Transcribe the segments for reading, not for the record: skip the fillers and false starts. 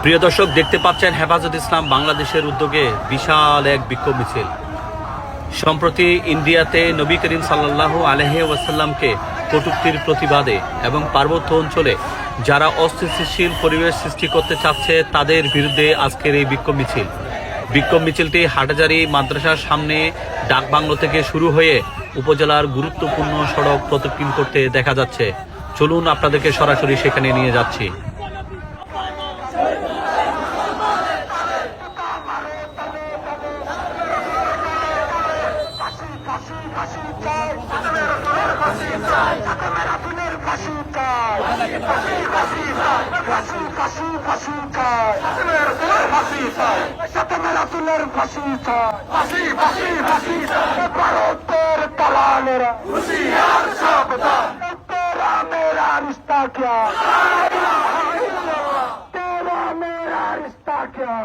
প্রিয় দর্শক, দেখতে পাচ্ছেন হেফাজত ইসলাম বাংলাদেশের উদ্যোগে বিশাল এক বিক্ষোভ মিছিল। সম্প্রতি ইন্ডিয়াতে নবী করিম সাল্লাল্লাহু আলাইহি ওয়াসাল্লামকে কটূক্তির প্রতিবাদে এবং পার্বত্য অঞ্চলে যারা অস্থিতিশীল পরিবেশ সৃষ্টি করতে চাচ্ছে তাদের বিরুদ্ধে আজকের এই বিক্ষোভ মিছিলটি হাটহাজারী মাদ্রাসার সামনে ডাকবাংলো থেকে শুরু হয়ে উপজেলার গুরুত্বপূর্ণ সড়ক প্রদক্ষিণ করতে দেখা যাচ্ছে। চলুন আপনাদেরকে সরাসরি সেখানে নিয়ে যাচ্ছি। ভারতের দালালেরা হুঁশিয়ার সাবধান, তেরা মেরা রিश्ता क्या, तेरा मेरा रिश्ता क्या,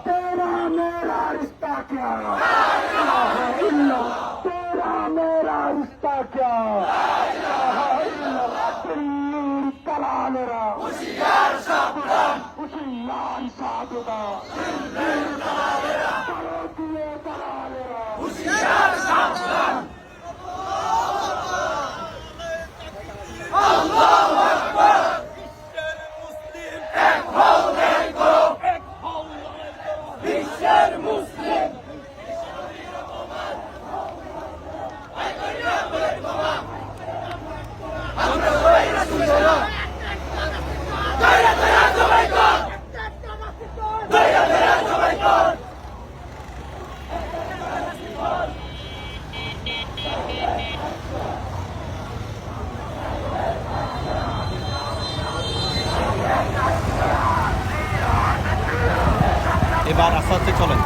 तेरा मेरा रिश्ता क्या, तेरा मेरा रिश्ता क्या, দালালেরা হুঁশিয়ার সাবধান, হুঁশিয়ার সাবধান, ভারতীয় দালালেরা হুঁশিয়ার সাবধান। এবার আস্তে আস্তে চলেন।